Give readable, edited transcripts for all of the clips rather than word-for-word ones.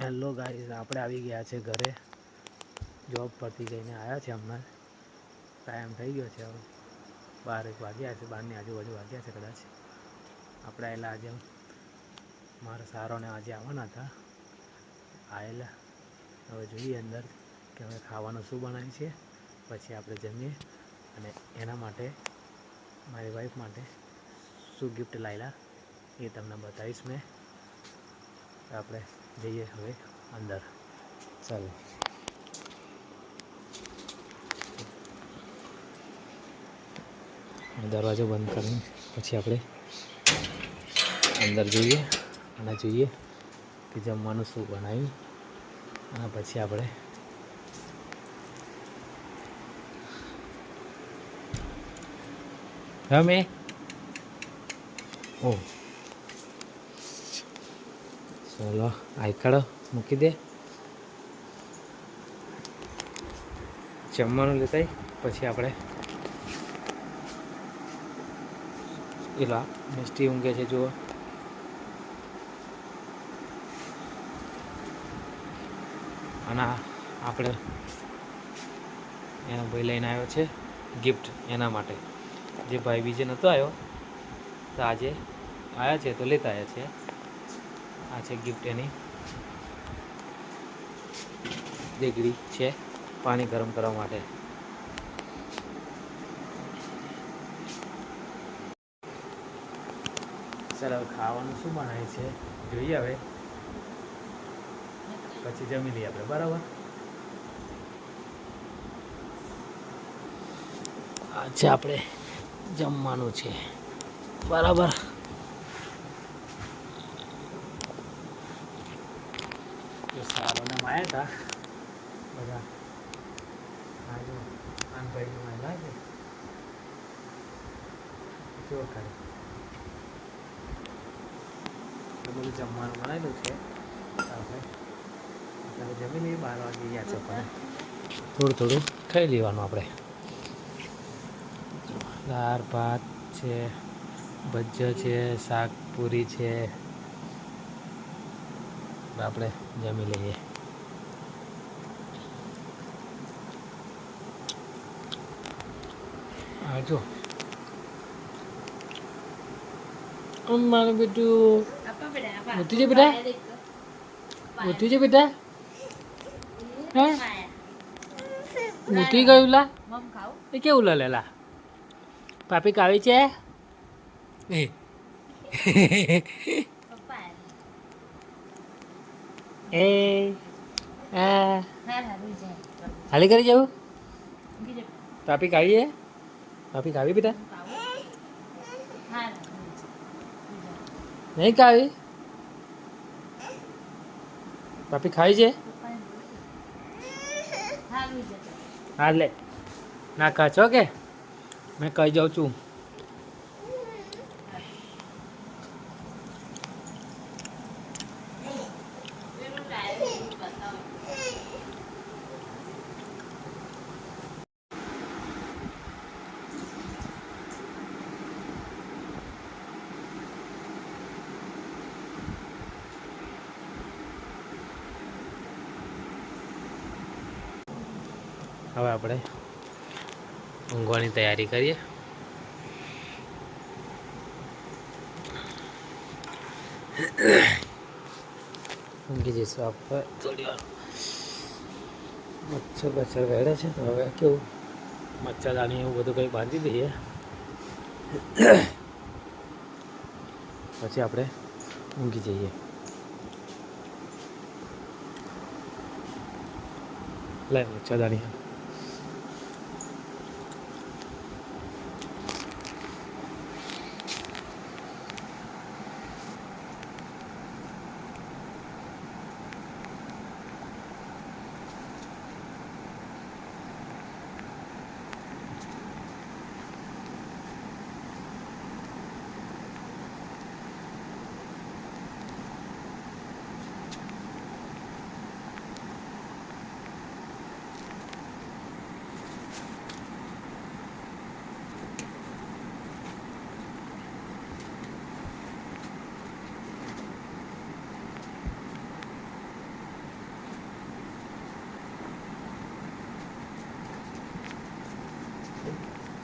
Hello guys, આપણે આવી ગયા છે ઘરે. જોબ પરથી જઈને આવ્યા છે. હમણાં ટાઈમ થઈ ગયો છે, હવે 12 વાગ્યા છે, 12ની આજુબાજુ વાગ્યા છે કદાચ. આપણે આવેલા આજે મારા સારોને આજે આવવાના હતા, આવેલા. હવે જોઈએ અંદર કે હવે ખાવાનું શું બનાવીએ છીએ, પછી આપણે જમીએ. અને એના માટે મારી વાઈફ માટે શું ગિફ્ટ લાવેલા એ તમને બતાવીશ મેં. આપણે જઈએ હવે અંદર, ચાલો. દરવાજો બંધ કરીને પછી આપણે અંદર જઈએ અને જોઈએ કે જમવાનું શું બનાવ્યું. અને પછી આપણે રમે ઓ ચલો આઈકાળો મૂકી દે. જમવાનું લેતા પછી આપણે એલા મિસ્ટી ઊંઘે છે જુઓ. અને આપણે એનો ભાઈ લઈને આવ્યો છે ગિફ્ટ એના માટે. જે ભાઈ બીજે નહોતો આવ્યો તો આજે આવ્યા છે તો લેતા આવ્યા છે. આ છે ગિફ્ટ એની. દેગડી છે પાણી ગરમ કરવા માટે. ચાલો હવે ખાવાનું શું બનાવે છે જોઈએ. હવે પછી જમી લઈએ આપણે, બરાબર. આજે આપણે જમવાનું છે, બરાબર. સારોને આવ્યા હતા બધા. આજે આનભાઈ આવેલા છે જો કરે બધું જમવાનું બનાવેલું છે. આપણે અત્યારે જમી લઈએ. 12 વાગી ગયા છે, પણ થોડું થોડું ખાઈ લેવાનું. આપણે દાળ ભાત છે, ભજીયા છે, શાક પૂરી છે. આપણે જમી લઈએ. હા જો મારું બેટું ઉઠી છે બેટા, ઉઠી છે બેટા. હે ઉઠી ગયું લા? એ કેવું લેલા પાપી કાવી છે એ હાલી કરી જવું. પાપી કાવી હે? પાપી કાવી બેટા? નહીં કાવી? પાપી ખાવી છે? હા લે ના ખાચો કે મેં કહી જાઉં છું. હવે આપણે ઊંઘવાની તૈયારી કરીએ. ઊંઘી જઈશું આપણે થોડી વાર. મચ્છર ગળ્યા છે તો હવે કેવું મચ્છરદાની એવું બધું કંઈ બાંધી દઈએ પછી આપણે ઊંઘી જઈએ. લે મચ્છરદાની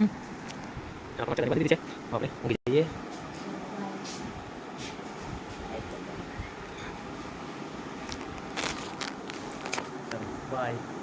આપણે બધી રીતે આપણે ઊંઘી જઈએ. બાય.